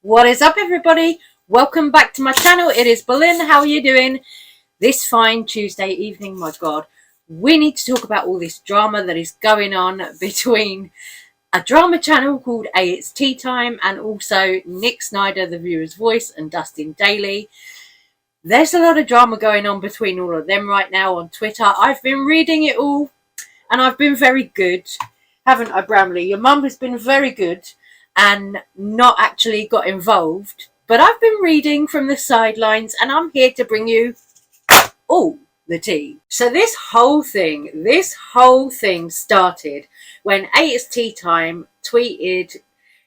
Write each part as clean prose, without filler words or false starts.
What is up, everybody? Welcome back to my channel. It is Berlin. How are you doing this fine Tuesday evening? My God, we need to talk about all this drama that is going on between a drama channel called A It's Tea Time and also Nick Snyder, the viewer's voice, and Dustin Dailey. There's a lot of drama going on between all of them right now on Twitter. I've been reading it all and I've been very good, haven't I, Bramley? Your mum has been very good and not actually got involved, but I've been reading from the sidelines and I'm here to bring you all the tea. So this whole thing started when A It's Tea Time tweeted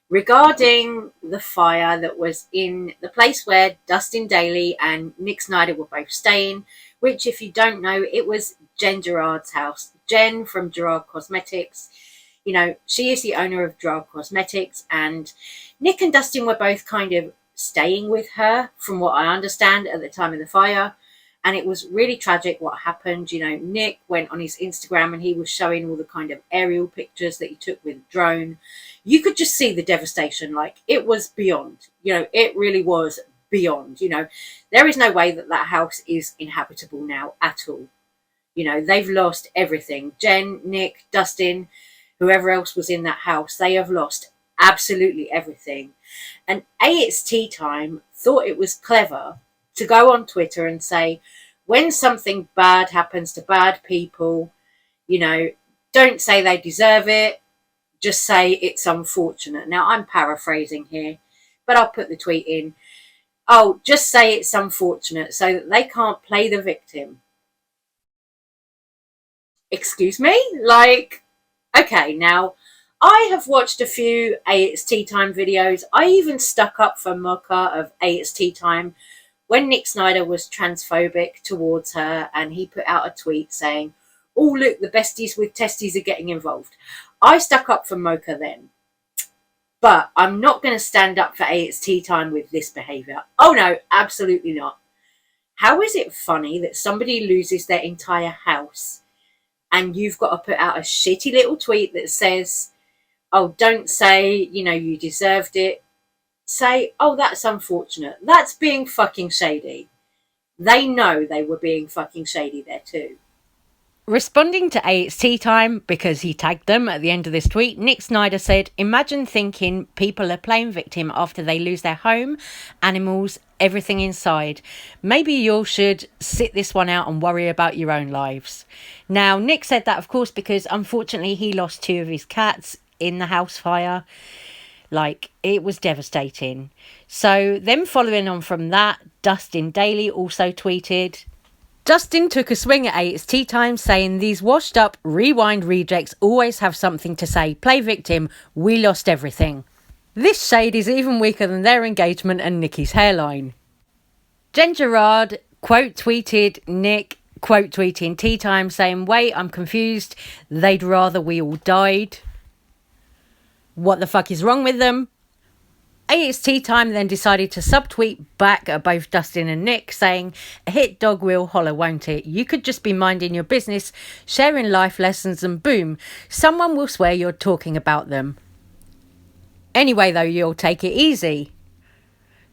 regarding the fire that was in the place where Dustin Dailey and Nick Snyder were both staying, which, if you don't know, it was Jen Gerard's house. Jen from Gerard Cosmetics. You know, she is the owner of Gerard Cosmetics, and Nick and Dustin were both kind of staying with her, from what I understand, at the time of the fire. And it was really tragic what happened. You know, Nick went on his Instagram and he was showing all the kind of aerial pictures that he took with a drone. You could just see the devastation. Like, it was beyond. You know, it really was beyond. You know, there is no way that that house is inhabitable now at all. You know, they've lost everything. Jen, Nick, Dustin, whoever else was in that house, they have lost absolutely everything. And A It's Tea Time thought it was clever to go on Twitter and say, when something bad happens to bad people, you know, don't say they deserve it, just say it's unfortunate. Now, I'm paraphrasing here, but I'll put the tweet in. Oh, just say it's unfortunate so that they can't play the victim. Excuse me? Like, okay, now, I have watched a few A It's Tea Time videos. I even stuck up for Mocha of A It's Tea Time when Nick Snyder was transphobic towards her, and he put out a tweet saying, oh, look, the besties with testes are getting involved. I stuck up for Mocha then. But I'm not going to stand up for A It's Tea Time with this behaviour. Oh, no, absolutely not. How is it funny that somebody loses their entire house and you've got to put out a shitty little tweet that says, oh, don't say, you know, you deserved it. Say, oh, that's unfortunate. That's being fucking shady. They know they were being fucking shady there too. Responding to A It's Tea Time, because he tagged them at the end of this tweet, Nick Snyder said, imagine thinking people are playing victim after they lose their home, animals, everything inside. Maybe you all should sit this one out and worry about your own lives. Now, Nick said that, of course, because unfortunately he lost 2 of his cats in the house fire. Like, it was devastating. So then following on from that, Dustin Dailey also tweeted, Dustin took a swing at A It's Tea Time saying these washed up rewind rejects always have something to say. Play victim, we lost everything. This shade is even weaker than their engagement and Nicky's hairline. Jen Gerard quote tweeted Nick, quote tweeting Tea Time saying, wait, I'm confused. They'd rather we all died. What the fuck is wrong with them? A It's Tea Time then decided to subtweet back at both Dustin and Nick saying, a hit dog will holler, won't it? You could just be minding your business, sharing life lessons, and boom, someone will swear you're talking about them. Anyway, though, you'll take it easy.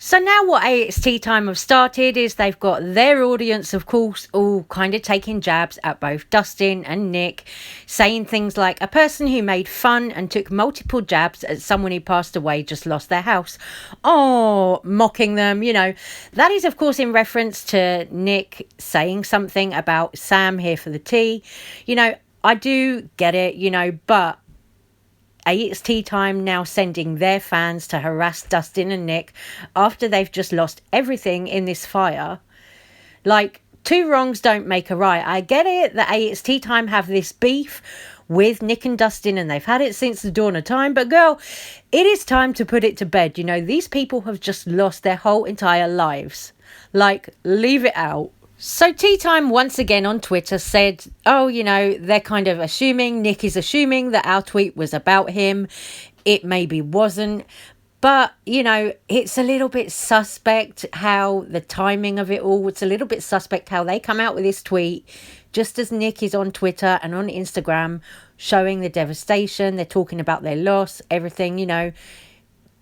So now what A It's Tea Time have started is they've got their audience, of course, all kind of taking jabs at both Dustin and Nick, saying things like, a person who made fun and took multiple jabs at someone who passed away just lost their house. Oh, mocking them, you know. That is, of course, in reference to Nick saying something about Sam here for the tea. You know, I do get it, you know, but A It's Tea Time now sending their fans to harass Dustin and Nick after they've just lost everything in this fire. Like, 2 wrongs don't make a right. I get it that A It's Tea Time have this beef with Nick and Dustin and they've had it since the dawn of time. But girl, it is time to put it to bed. You know, these people have just lost their whole entire lives. Like, leave it out. So Tea Time once again on Twitter said, oh, you know, they're kind of assuming, Nick is assuming that our tweet was about him. it maybe wasn't. But, you know, it's a little bit suspect how the timing of it all, it's a little bit suspect how they come out with this tweet just as Nick is on Twitter and on Instagram showing the devastation. They're talking about their loss, everything, you know.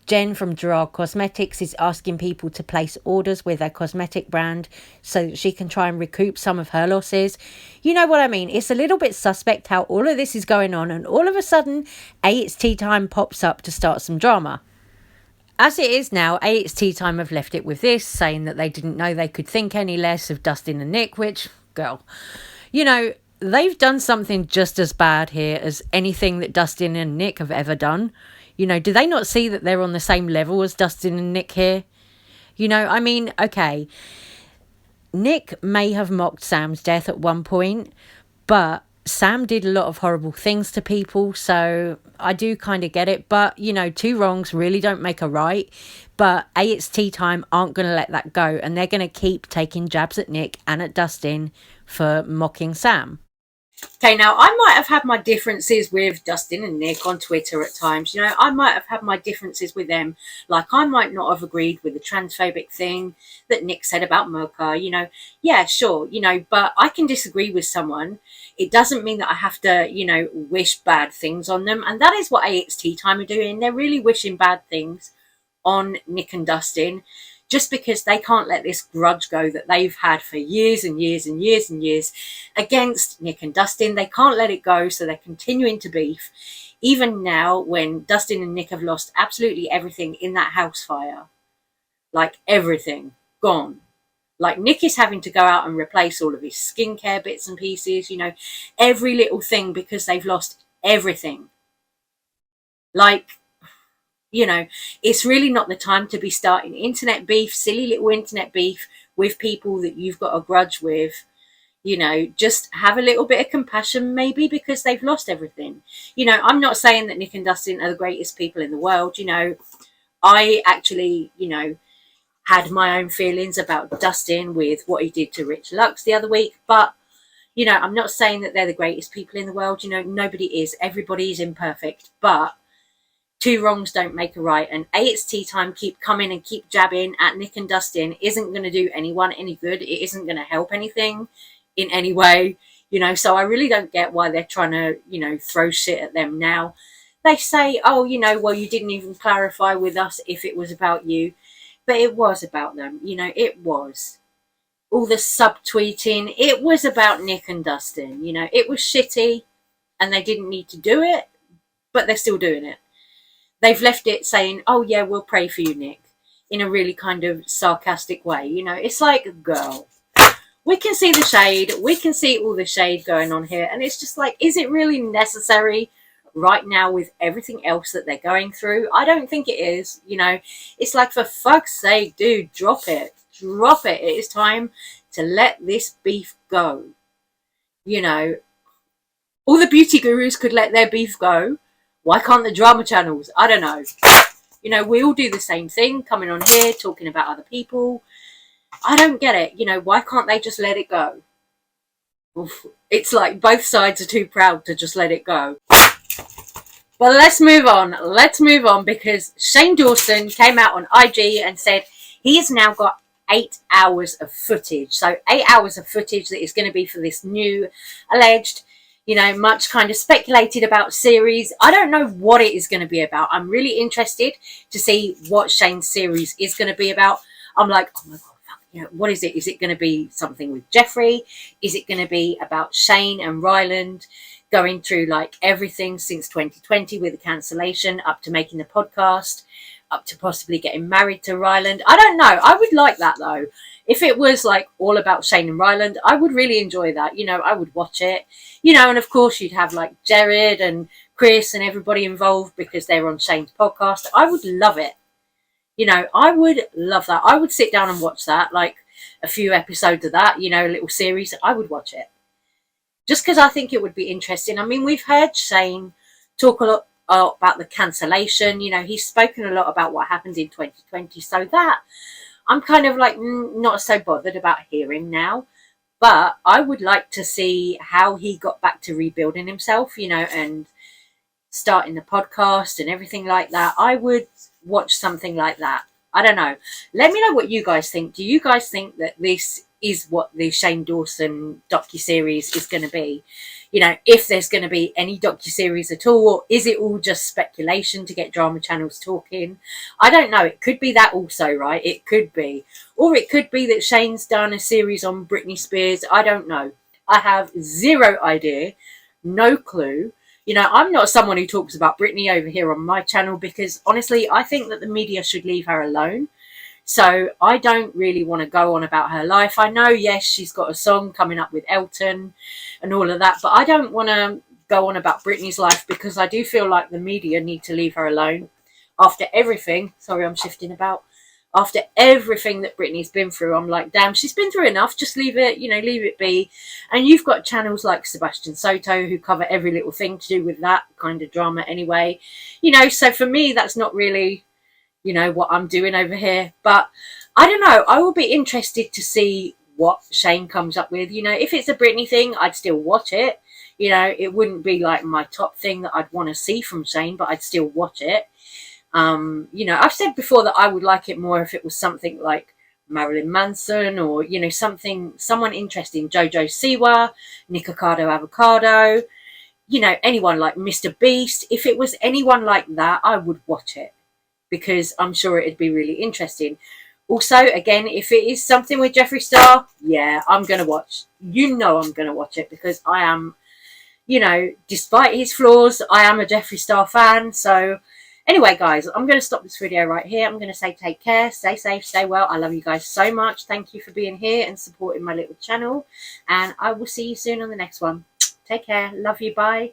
Jen from Gerard Cosmetics is asking people to place orders with their cosmetic brand so that she can try and recoup some of her losses. You know what I mean? It's a little bit suspect how all of this is going on, and all of a sudden, It's Tea Time pops up to start some drama. As it is now, It's Tea Time have left it with this, saying that they didn't know they could think any less of Dustin and Nick, which, girl, you know, they've done something just as bad here as anything that Dustin and Nick have ever done. You know, do they not see that they're on the same level as Dustin and Nick here? You know, I mean, okay, Nick may have mocked Sam's death at one point, but Sam did a lot of horrible things to people, so I do kind of get it. But, you know, two wrongs really don't make a right. But It's Tea Time aren't going to let that go, and they're going to keep taking jabs at Nick and at Dustin for mocking Sam. Okay, now I might have had my differences with Dustin and Nick on Twitter at times. You know, I might have had my differences with them. Like, I might not have agreed with the transphobic thing that Nick said about Mocha. You know, yeah, sure, you know, but I can disagree with someone. It doesn't mean that I have to, you know, wish bad things on them. And that is what It's Tea Time are doing. They're really wishing bad things on Nick and Dustin, just because they can't let this grudge go that they've had for years and years and years and years against Nick and Dustin. They can't let it go, so they're continuing to beef. Even now, when Dustin and Nick have lost absolutely everything in that house fire, like everything, gone. Like, Nick is having to go out and replace all of his skincare bits and pieces, you know, every little thing, because they've lost everything. Like, you know, it's really not the time to be starting internet beef, silly little internet beef with people that you've got a grudge with. You know, just have a little bit of compassion, maybe, because they've lost everything. You know, I'm not saying that Nick and Dustin are the greatest people in the world. You know, I actually, you know, had my own feelings about Dustin with what he did to Rich Lux the other week. But, you know, I'm not saying that they're the greatest people in the world. You know, nobody is. Everybody is imperfect. But two wrongs don't make a right. And It's Tea Time keep coming and keep jabbing at Nick and Dustin isn't going to do anyone any good. It isn't going to help anything in any way. You know, so I really don't get why they're trying to, you know, throw shit at them now. They say, oh, you know, well, you didn't even clarify with us if it was about you. But it was about them, you know, it was. All the subtweeting, it was about Nick and Dustin, you know, it was shitty and they didn't need to do it, but they're still doing it. They've left it saying, oh yeah, we'll pray for you, Nick, in a really kind of sarcastic way, you know. It's like, girl, we can see the shade, we can see all the shade going on here, and it's just like, is it really necessary right now with everything else that they're going through? I don't think it is. You know, it's like, for fuck's sake, dude, drop it. It is time to let this beef go. You know, all the beauty gurus could let their beef go. Why can't the drama channels? I don't know. You know, we all do the same thing, coming on here talking about other people. I don't get it. You know, why can't they just let it go? Oof. It's like both sides are too proud to just let it go. Well, let's move on, because Shane Dawson came out on IG and said he has now got 8 hours of footage. So 8 hours of footage that is going to be for this new alleged, you know, much kind of speculated about series. I don't know what it is going to be about. I'm really interested to see what Shane's series is going to be about. I'm like, oh my God, you know, what is it? Is it going to be something with Jeffrey? Is it going to be about Shane and Ryland going through like everything since 2020 with the cancellation, up to making the podcast, up to possibly getting married to Ryland? I don't know. I would like that though. If it was like all about Shane and Ryland, I would really enjoy that. You know, I would watch it. You know, and of course you'd have like Jared and Chris and everybody involved because they're on Shane's podcast. I would love it. You know, I would love that. I would sit down and watch that, like a few episodes of that, you know, a little series. I would watch it. Just because I think it would be interesting. I mean, we've heard Shane talk a lot about the cancellation. You know, he's spoken a lot about what happened in 2020. So that I'm kind of like not so bothered about hearing now. But I would like to see how he got back to rebuilding himself, you know, and starting the podcast and everything like that, I would watch something like that. I don't know. Let me know what you guys think. Do you guys think that this is what the Shane Dawson docuseries is going to be? You know, if there's going to be any docuseries at all, or is it all just speculation to get drama channels talking? I don't know. It could be that also, right? It could be. Or it could be that Shane's done a series on Britney Spears. I don't know. I have zero idea, no clue. You know, I'm not someone who talks about Britney over here on my channel because honestly, I think that the media should leave her alone. So I don't really want to go on about her life. I know, yes, she's got a song coming up with Elton and all of that, but I don't want to go on about Britney's life because I do feel like the media need to leave her alone after everything. Sorry, I'm shifting about. After everything that Britney's been through, I'm like, damn, she's been through enough. Just leave it, you know, leave it be. And you've got channels like Sebastian Soto who cover every little thing to do with that kind of drama anyway. You know, so for me, that's not really, you know, what I'm doing over here. But I don't know. I will be interested to see what Shane comes up with. You know, if it's a Britney thing, I'd still watch it. You know, it wouldn't be like my top thing that I'd want to see from Shane, but I'd still watch it. You know, I've said before that I would like it more if it was something like Marilyn Manson or, you know, someone interesting, Jojo Siwa, Nikocado Avocado, you know, anyone like Mr. Beast. If it was anyone like that, I would watch it because I'm sure it'd be really interesting. Also, again, if it is something with Jeffree Star, yeah, I'm going to watch. You know I'm going to watch it because I am, you know, despite his flaws, I am a Jeffree Star fan. So anyway, guys, I'm going to stop this video right here. I'm going to say take care, stay safe, stay well. I love you guys so much. Thank you for being here and supporting my little channel. And I will see you soon on the next one. Take care. Love you. Bye.